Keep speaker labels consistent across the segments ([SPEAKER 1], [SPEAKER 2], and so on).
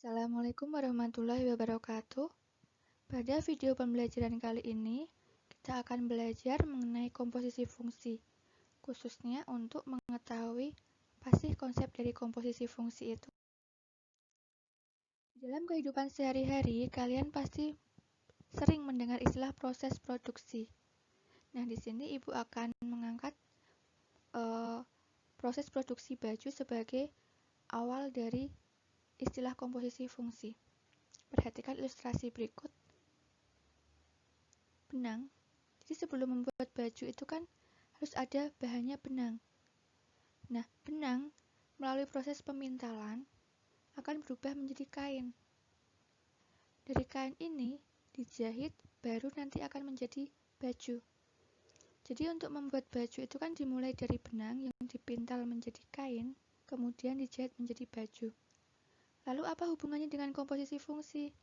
[SPEAKER 1] Assalamualaikum warahmatullahi wabarakatuh. Pada video pembelajaran kali ini, kita akan belajar mengenai komposisi fungsi, khususnya untuk mengetahui apa sih konsep dari komposisi fungsi itu. Dalam kehidupan sehari-hari, kalian pasti sering mendengar istilah proses produksi. Nah, di sini Ibu akan mengangkat proses produksi baju sebagai awal dari istilah komposisi fungsi. Perhatikan ilustrasi berikut. Benang. Jadi sebelum membuat baju itu kan harus ada bahannya benang. Nah, benang melalui proses pemintalan akan berubah menjadi kain. Dari kain ini dijahit, baru nanti akan menjadi baju. Jadi untuk membuat baju itu kan dimulai dari benang yang dipintal menjadi kain, kemudian dijahit menjadi baju. Lalu apa hubungannya dengan komposisi fungsi?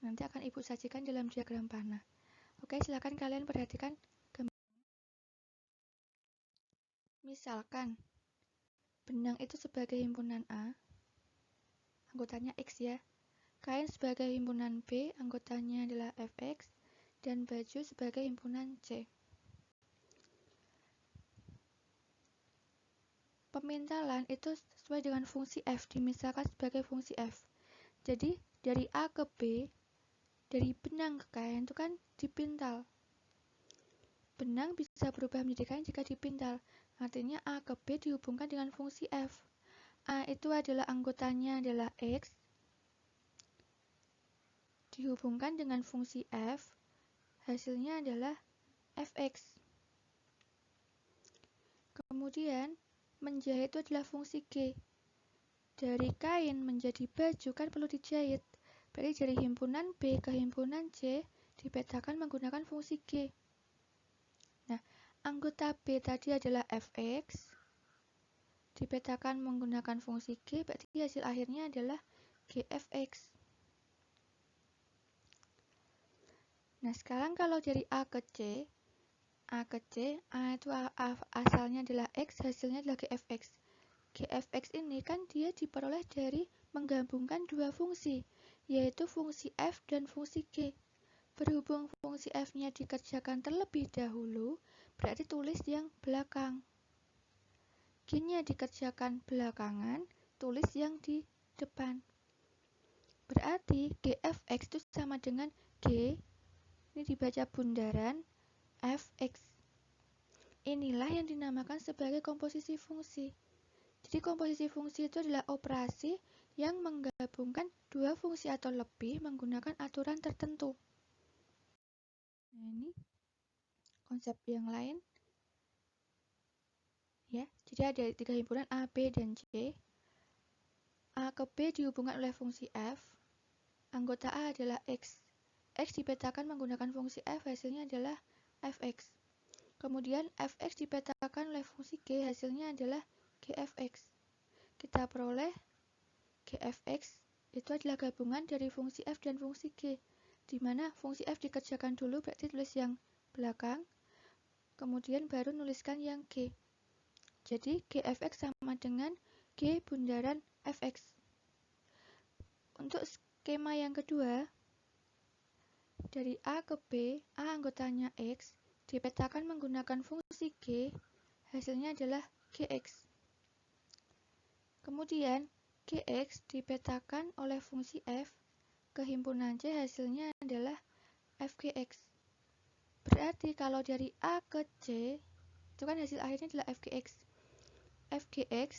[SPEAKER 1] Nanti akan Ibu sajikan dalam diagram panah. Oke, silakan kalian perhatikan. Misalkan, benang itu sebagai himpunan A, anggotanya X ya. Kain sebagai himpunan B, anggotanya adalah Fx, dan baju sebagai himpunan C. Pemintalan itu sesuai dengan fungsi F, dimisalkan sebagai fungsi F. Jadi, dari A ke B, dari benang ke kain itu kan dipintal. Benang bisa berubah menjadi kain jika dipintal. Artinya A ke B dihubungkan dengan fungsi F. A itu adalah anggotanya adalah X, dihubungkan dengan fungsi F, hasilnya adalah Fx. Kemudian, menjahit itu adalah fungsi G. Dari kain menjadi baju kan perlu dijahit. Berarti dari himpunan B ke himpunan C dipetakan menggunakan fungsi G. Nah, anggota B tadi adalah Fx. Dipetakan menggunakan fungsi G, berarti hasil akhirnya adalah Gfx. Nah, sekarang kalau dari A ke C, A itu asalnya adalah X, hasilnya adalah Gfx. Gfx ini kan dia diperoleh dari menggabungkan dua fungsi, yaitu fungsi F dan fungsi G. Berhubung fungsi F-nya dikerjakan terlebih dahulu, berarti tulis yang belakang. G-nya dikerjakan belakangan, tulis yang di depan. Berarti Gfx itu sama dengan G, ini dibaca bundaran, Fx. Inilah yang dinamakan sebagai komposisi fungsi. Jadi komposisi fungsi itu adalah operasi yang menggabungkan dua fungsi atau lebih menggunakan aturan tertentu. Nah, ini konsep yang lain. Ya, jadi ada tiga himpunan A, B, dan C. A ke B dihubungkan oleh fungsi F. Anggota A adalah X. X dipetakan menggunakan fungsi F, hasilnya adalah Fx. Kemudian Fx dipetakan oleh fungsi G, hasilnya adalah Gfx. Kita peroleh Gfx itu adalah gabungan dari fungsi F dan fungsi G, di mana fungsi F dikerjakan dulu, berarti tulis yang belakang, kemudian baru nuliskan yang G. Jadi Gfx sama dengan G bundaran Fx. Untuk skema yang kedua, dari A ke B, A anggotanya X, dipetakan menggunakan fungsi G, hasilnya adalah Gx. Kemudian, Gx dipetakan oleh fungsi F ke himpunan C, hasilnya adalah Fgx. Berarti kalau dari A ke C, itu kan hasil akhirnya adalah Fgx. Fgx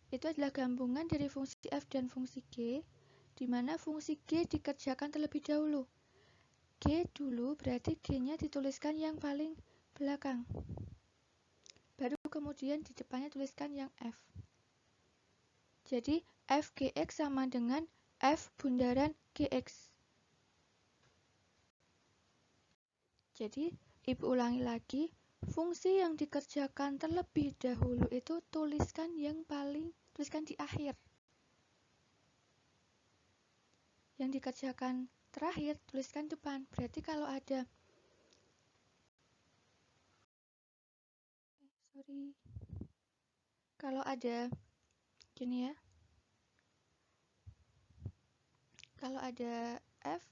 [SPEAKER 1] itu adalah gabungan dari fungsi F dan fungsi G, di mana fungsi G dikerjakan terlebih dahulu. G dulu berarti G-nya dituliskan yang paling belakang. Baru kemudian di depannya tuliskan yang F. Jadi Fgx sama dengan F bundaran Gx. Jadi Ibu ulangi lagi, fungsi yang dikerjakan terlebih dahulu itu tuliskan di akhir. Yang dikerjakan terakhir tuliskan depan. Berarti kalau ada gini ya, Kalau ada F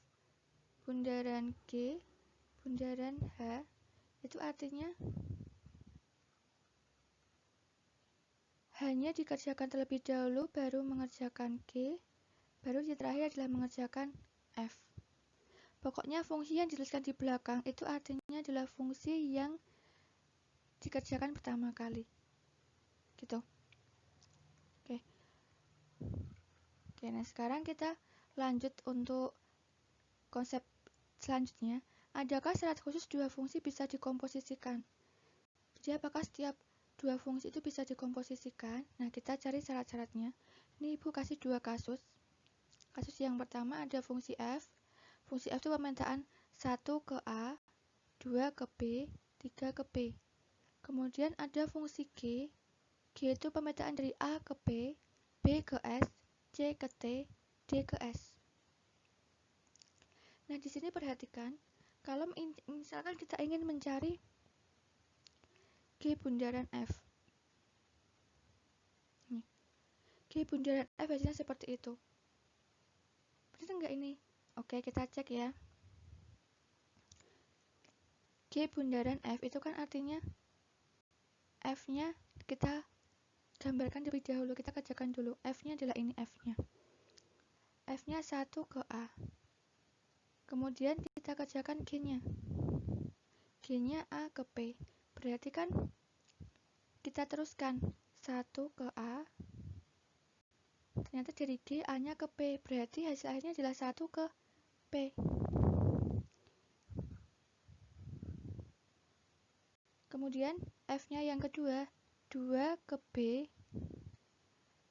[SPEAKER 1] bundaran G bundaran H, itu artinya hanya dikerjakan terlebih dahulu, baru mengerjakan G, baru yang terakhir adalah mengerjakan F. Pokoknya fungsi yang dituliskan di belakang itu artinya adalah fungsi yang dikerjakan pertama kali. Gitu. Oke. Nah sekarang kita lanjut untuk konsep selanjutnya. Adakah syarat khusus dua fungsi bisa dikomposisikan? Jadi apakah setiap dua fungsi itu bisa dikomposisikan? Nah, kita cari syarat-syaratnya. Ini Ibu kasih dua kasus. Kasus yang pertama ada fungsi F. Fungsi F itu pemetaan 1 ke A, 2 ke B, 3 ke B. Kemudian ada fungsi G. G itu pemetaan dari A ke B, B ke S, C ke T, D ke S. Nah, di sini perhatikan, kalau misalkan kita ingin mencari G bundaran F. Nih. G bundaran F hasilnya seperti itu. Benar enggak ini? Oke, kita cek ya. G bundaran F itu kan artinya F-nya kita gambarkan terlebih dahulu, kita kerjakan dulu. F-nya adalah ini F-nya. F-nya 1 ke A. Kemudian kita kerjakan G-nya. G-nya A ke P. Berarti kan kita teruskan 1 ke A. Ternyata dari G A-nya ke P. Berarti hasil akhirnya adalah 1 ke P. Kemudian F-nya yang kedua 2 ke B.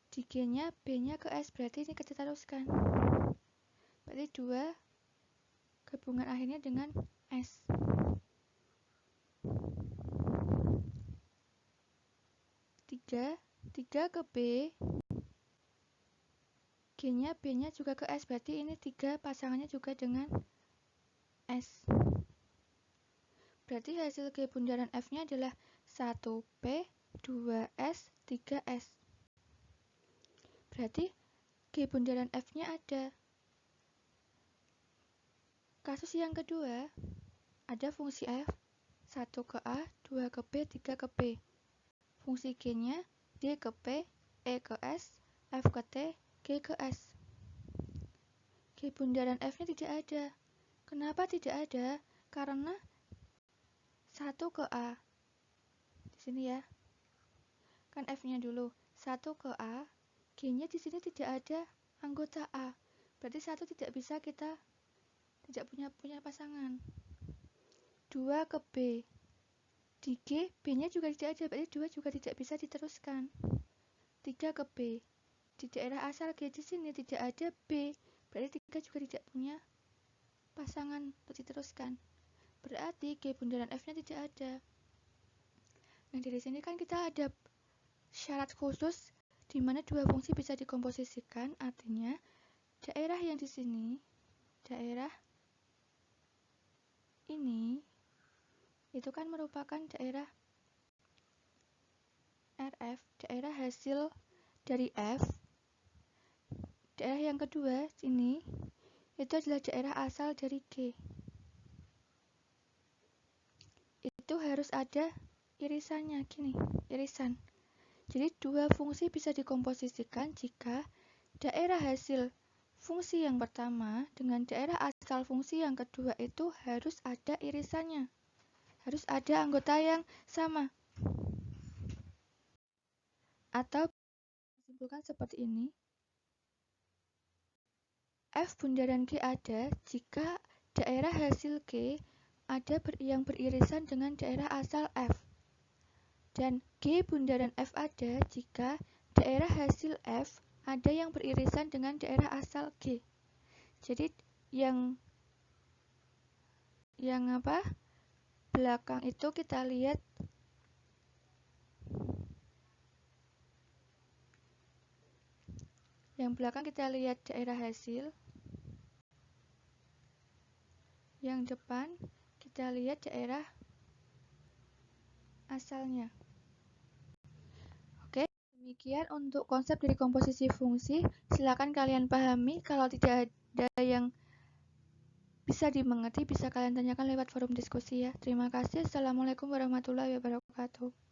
[SPEAKER 1] Di G-nya B-nya ke S. Berarti ini kita teruskan. Berarti 2 gabungan akhirnya dengan S. 3 ke B, G-nya B-nya juga ke S, berarti ini 3 pasangannya juga dengan S. Berarti hasil G bundaran F-nya adalah 1P, 2S, 3S. Berarti G bundaran F-nya ada. Kasus yang kedua, ada fungsi F, 1 ke A, 2 ke B, 3 ke B. Fungsi G-nya D ke P, E ke S, F ke T, G ke S. G bundaran F-nya tidak ada. Kenapa tidak ada? Karena 1 ke A. Di sini ya. Kan F-nya dulu. 1 ke A, G-nya di sini tidak ada anggota A. Berarti 1 tidak bisa kita tidak punya pasangan. 2 ke B. Di G, B-nya juga tidak ada, berarti 2 juga tidak bisa diteruskan. 3 ke B. Di daerah asal G di sini tidak ada B, berarti 3 juga tidak punya pasangan untuk diteruskan. Berarti G bundaran F-nya tidak ada. Nah, dari sini kan kita ada syarat khusus di mana dua fungsi bisa dikomposisikan, artinya daerah yang di sini, daerah ini itu kan merupakan daerah RF, daerah hasil dari F. Daerah yang kedua ini itu adalah daerah asal dari G. Itu harus ada irisannya, gini, irisan. Jadi dua fungsi bisa dikomposisikan jika daerah hasil fungsi yang pertama dengan daerah asal fungsi yang kedua itu harus ada irisannya. Harus ada anggota yang sama. Atau disimpulkan seperti ini. F bundaran G ada jika daerah hasil G ada yang beririsan dengan daerah asal F. Dan G bundaran F ada jika daerah hasil F ada yang beririsan dengan daerah asal G. Jadi yang belakang itu kita lihat daerah hasil, yang depan kita lihat daerah asalnya. Oke, demikian untuk konsep dari komposisi fungsi. Silakan kalian pahami. Kalau tidak Ada yang bisa dimengerti, bisa kalian tanyakan lewat forum diskusi ya. Terima kasih. Assalamualaikum warahmatullahi wabarakatuh.